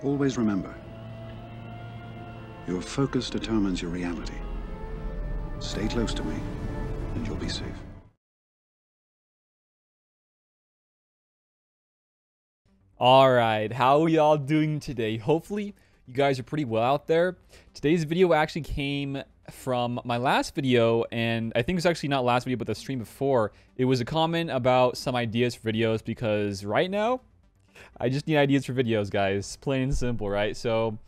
Always remember, your focus determines your reality. Stay close to me, and you'll be safe. Alright, how are y'all doing today? Hopefully, you guys are pretty well out there. Today's video actually came from my last video, and I think it's actually not last video, but the stream before. It was a comment about some ideas for videos, because right now, I just need ideas for videos, guys. Plain and simple, right? So,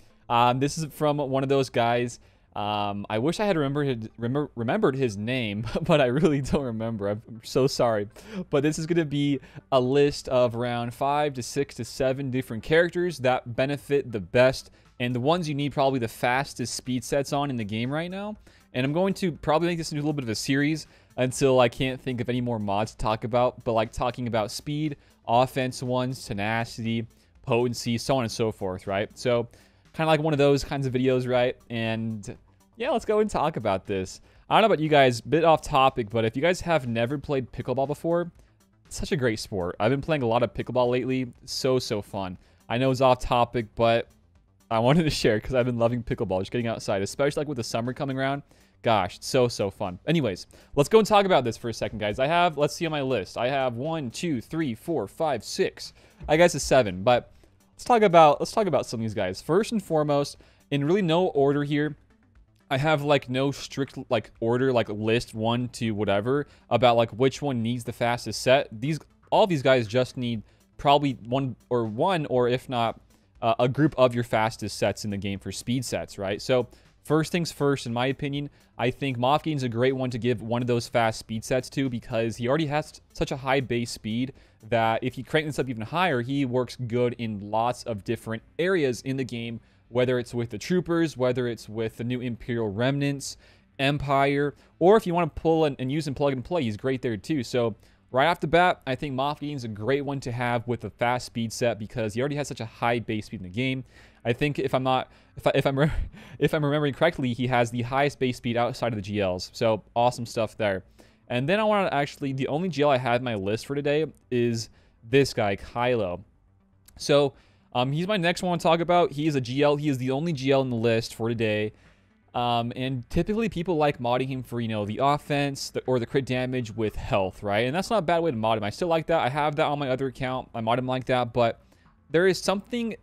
this is from one of those guys. I wish I had remembered his name, but I really don't remember. I'm so sorry. But this is going to be a list of around 5 to 6 to 7 different characters that benefit the best, and the ones you need probably the fastest speed sets on in the game right now. And I'm going to probably make this into a little bit of a series until I can't think of any more mods to talk about, but like talking about speed, offense ones, tenacity, potency, so on and so forth, right? So kind of like one of those kinds of videos, right? And yeah, let's go and talk about this. I don't know about you guys, bit off topic, but if you guys have never played pickleball before, it's such a great sport. I've been playing a lot of pickleball lately. So fun. I know it's off topic, but I wanted to share because I've been loving pickleball, just getting outside, especially like with the summer coming around. Gosh, so fun. Anyways, let's go and talk about this for a second, guys. Let's see on my list. I have 1, 2, 3, 4, 5, 6. I guess it's 7, but let's talk about some of these guys. First and foremost, in really no order here. I have like no strict like order, like list 1 to whatever about like which one needs the fastest set. All these guys just need probably one or if not a group of your fastest sets in the game for speed sets, right? So first things first, in my opinion, I think Moff Gideon's a great one to give one of those fast speed sets to, because he already has such a high base speed that if you crank this up even higher, he works good in lots of different areas in the game, whether it's with the troopers, whether it's with the new Imperial Remnants, Empire, or if you want to pull and use and plug and play, he's great there too. So right off the bat, I think Moff Gideon's a great one to have with a fast speed set because he already has such a high base speed in the game. I think if I'm remembering correctly, he has the highest base speed outside of the GLs. So awesome stuff there. And then I want to actually, the only GL I have in my list for today is this guy, Kylo. So he's my next one to talk about. He is a GL. He is the only GL in the list for today. And typically people like modding him for, you know, the offense or the crit damage with health, right? And that's not a bad way to mod him. I still like that. I have that on my other account. I mod him like that. But there is something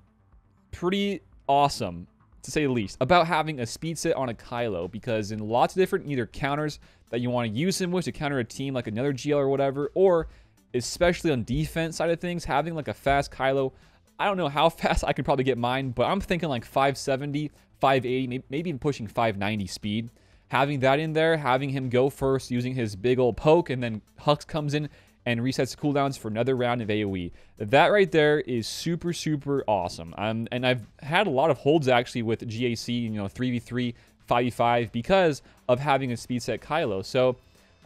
pretty awesome, to say the least, about having a speed set on a Kylo, because in lots of different either counters that you want to use him with to counter a team like another GL or whatever, or especially on defense side of things, having like a fast Kylo. I don't know how fast I can probably get mine, but I'm thinking like 570, 580, maybe even pushing 590 speed. Having that in there, having him go first using his big old poke, and then Hux comes in and resets cooldowns for another round of AoE. That right there is super awesome. And I've had a lot of holds actually with GAC, you know, 3v3, 5v5 because of having a speed set Kylo. So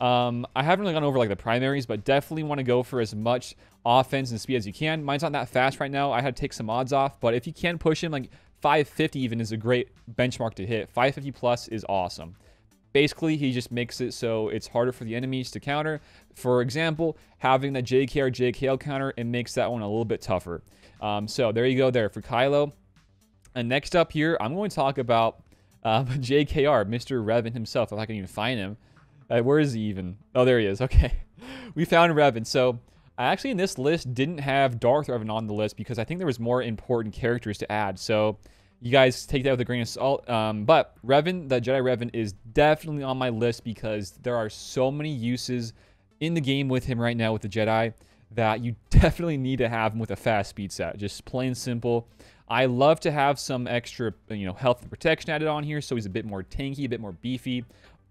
I haven't really gone over like the primaries, but definitely want to go for as much offense and speed as you can. Mine's not that fast right now. I had to take some odds off, but if you can push him, like 550 even is a great benchmark to hit. 550 plus is awesome. Basically, he just makes it so it's harder for the enemies to counter. For example, having the JK or JKL counter, it makes that one a little bit tougher. So there you go there for Kylo. And next up here, I'm going to talk about JKR, Mr. Revan himself, if I can even find him. Where is he even? Oh, there he is. Okay. We found Revan. So I actually in this list didn't have Darth Revan on the list because I think there was more important characters to add. So you guys take that with a grain of salt. But Revan, the Jedi Revan, is definitely on my list because there are so many uses in the game with him right now with the Jedi that you definitely need to have him with a fast speed set. Just plain simple. I love to have some extra, you know, health and protection added on here so he's a bit more tanky, a bit more beefy,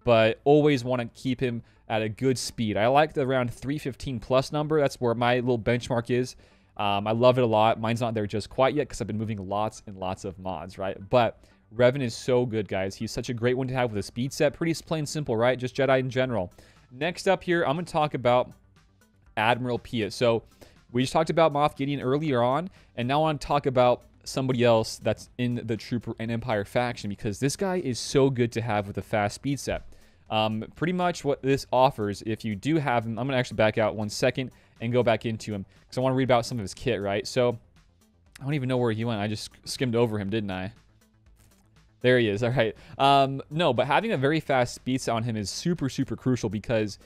but always want to keep him at a good speed. I like the around 315 plus number. That's where my little benchmark is. I love it a lot. Mine's not there just quite yet because I've been moving lots and lots of mods, right? But Revan is so good, guys. He's such a great one to have with a speed set. Pretty plain simple, right? Just Jedi in general. Next up here, I'm going to talk about Admiral Pia. So we just talked about Moff Gideon earlier on, and now I want to talk about somebody else that's in the Trooper and Empire faction because this guy is so good to have with a fast speed set. Pretty much what this offers, if you do have him, I'm going to actually back out 1 second and go back into him because I want to read about some of his kit, right? So I don't even know where he went. I just skimmed over him, didn't I? There he is. All right. No, but having a very fast speed set on him is super, super crucial because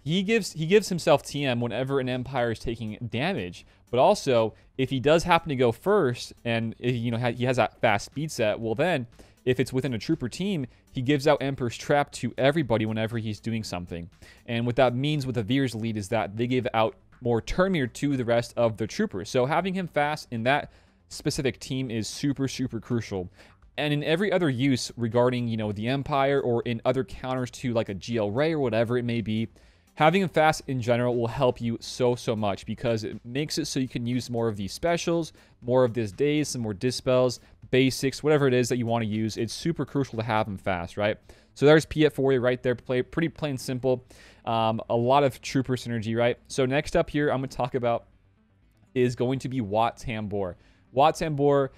he gives himself TM whenever an Empire is taking damage. But also, if he does happen to go first and he has that fast speed set, well then, if it's within a trooper team, he gives out Emperor's Trap to everybody whenever he's doing something. And what that means with the Veer's lead is that they give out more turn meter to the rest of the troopers. So having him fast in that specific team is super, super crucial. And in every other use regarding, the Empire or in other counters to like a GL Ray or whatever it may be, having him fast in general will help you so, so much because it makes it so you can use more of these specials, more of this daze, some more dispels, basics, whatever it is that you want to use. It's super crucial to have him fast, right? So there's Pia for you right there. Pretty plain simple. A lot of trooper synergy, right? So next up here, I'm going to talk about is going to be Wat Tambor. Wat Tambor,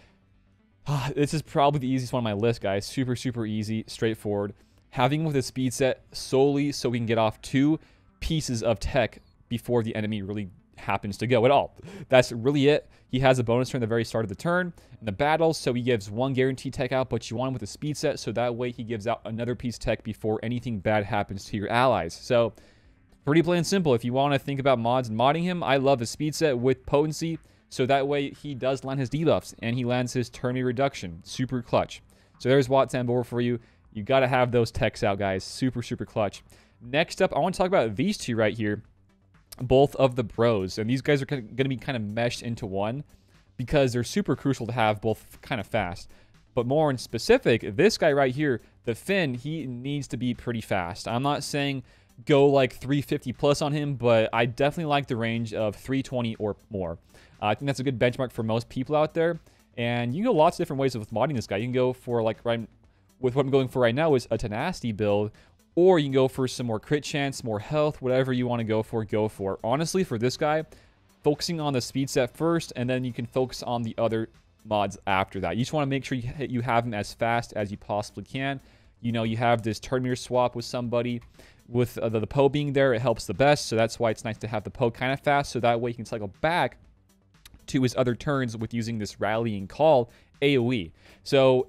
this is probably the easiest one on my list, guys. Super, super easy, straightforward. Having him with a speed set solely so we can get off 2 pieces of tech before the enemy really happens to go at all. That's really it. He has a bonus turn at the very start of the turn in the battle, so he gives 1 guaranteed tech out, but you want him with a speed set, so that way he gives out another piece of tech before anything bad happens to your allies. So, pretty plain and simple. If you want to think about mods and modding him, I love the speed set with potency, so that way he does land his debuffs, and he lands his turn meter reduction. Super clutch. So there's Wat Tambor for you. You got to have those techs out, guys. Super, super clutch. Next up, I want to talk about these two right here. Both of the bros. And these guys are going to be kind of meshed into one because they're super crucial to have both kind of fast. But more in specific, this guy right here, the Finn, he needs to be pretty fast. I'm not saying go like 350 plus on him, but I definitely like the range of 320 or more. I think that's a good benchmark for most people out there. And you can go lots of different ways with modding this guy. You can go for like with what I'm going for right now is a tenacity build, or you can go for some more crit chance, more health, whatever you want to go for, go for. Honestly, for this guy, focusing on the speed set first, and then you can focus on the other mods after that. You just want to make sure you have him as fast as you possibly can. You have this turn meter swap with somebody. With the Poe being there, it helps the best, so that's why it's nice to have the Poe kind of fast, so that way you can cycle back to his other turns with using this rallying call AoE. So,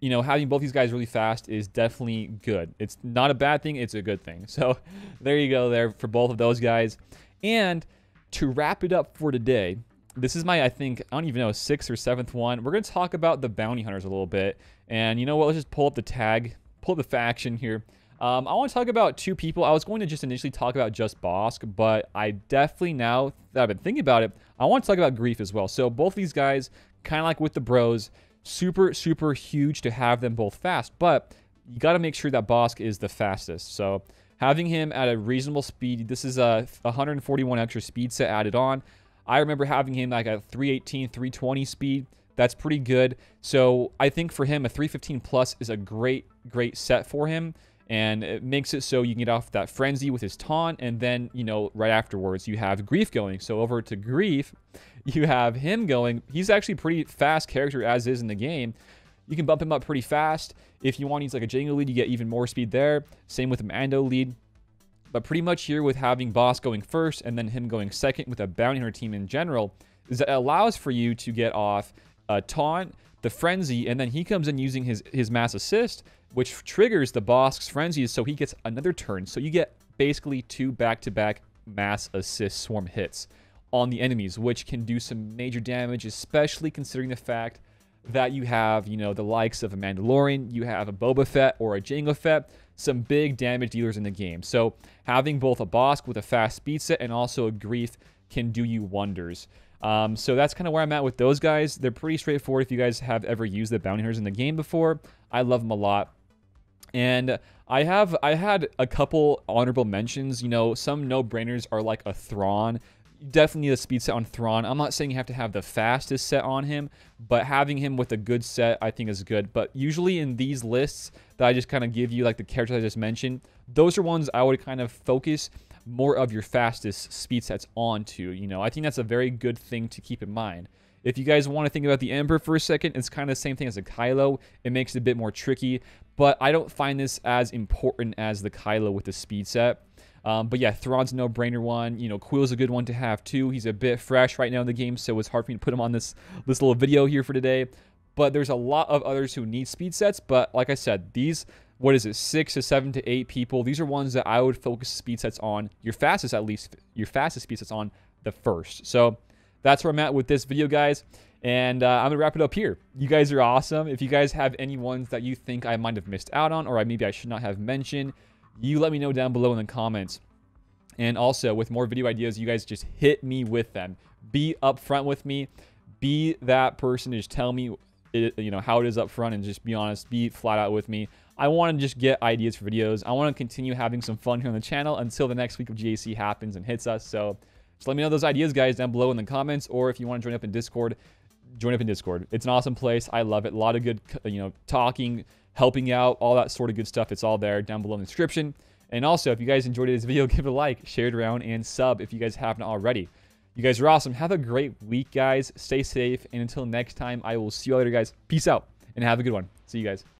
having both these guys really fast is definitely good. It's not a bad thing, it's a good thing. So, there you go there for both of those guys. And to wrap it up for today, this is my, I don't even know, 6th or 7th one. We're going to talk about the bounty hunters a little bit. And you know what, let's just pull up the tag, pull up the faction here. I want to talk about 2 people. I was going to just initially talk about just Bosk, but I definitely, now that I've been thinking about it, I want to talk about Grief as well. So both these guys, kind of like with the bros, super, super huge to have them both fast, but you got to make sure that Bosk is the fastest. So having him at a reasonable speed, this is a 141 extra speed set added on. I remember having him like at 318, 320 speed. That's pretty good. So I think for him, a 315 plus is a great, great set for him. And it makes it so you can get off that frenzy with his taunt, and then, right afterwards, you have Grief going. So over to Grief, you have him going. He's actually a pretty fast character as is in the game. You can bump him up pretty fast. If you want to use like a Django lead, you get even more speed there. Same with Mando lead. But pretty much here with having Boss going first and then him going second with a bounty hunter team in general, is that it allows for you to get off a taunt, the frenzy, and then he comes in using his mass assist, which triggers the Bosk's frenzy, so he gets another turn. So you get basically 2 back-to-back mass assist swarm hits on the enemies, which can do some major damage, especially considering the fact that you have, the likes of a Mandalorian, you have a Boba Fett or a Jango Fett, some big damage dealers in the game. So having both a Bosk with a fast speed set and also a Grief can do you wonders. So that's kind of where I'm at with those guys. They're pretty straightforward if you guys have ever used the bounty hunters in the game before. I love them a lot. And I had a couple honorable mentions. Some no-brainers are like a Thrawn. You definitely need a speed set on Thrawn. I'm not saying you have to have the fastest set on him, but having him with a good set I think is good. But usually in these lists that I just kind of give you, like the characters I just mentioned, those are ones I would kind of focus more of your fastest speed sets onto. I think that's a very good thing to keep in mind. If you guys want to think about the Emperor for a second, it's kind of the same thing as a Kylo. It makes it a bit more tricky, but I don't find this as important as the Kylo with the speed set. But yeah, Thrawn's a no-brainer one. You know, Quill's a good one to have too. He's a bit fresh right now in the game, so it's hard for me to put him on this little video here for today. But there's a lot of others who need speed sets. But like I said, these, what is it, 6 to 7 to 8 people, these are ones that I would focus speed sets on. Your fastest, at least, your fastest speed sets on the first. So that's where I'm at with this video, guys. And I'm going to wrap it up here. You guys are awesome. If you guys have any ones that you think I might have missed out on, or maybe I should not have mentioned, you let me know down below in the comments. And also, with more video ideas, you guys just hit me with them. Be upfront with me. Be that person to just tell me you know, how it is up front, and just be honest, be flat out with me. I want to just get ideas for videos. I want to continue having some fun here on the channel until the next week of GAC happens and hits us. So just let me know those ideas, guys, down below in the comments, or if you want to join up in Discord, join up in Discord. It's an awesome place. I love it. A lot of good, you know, talking, helping out, all that sort of good stuff. It's all there down below in the description. And also, if you guys enjoyed this video, give it a like, share it around, and sub if you guys haven't already. You guys are awesome. Have a great week, guys. Stay safe. And until next time, I will see you later, guys. Peace out and have a good one. See you guys.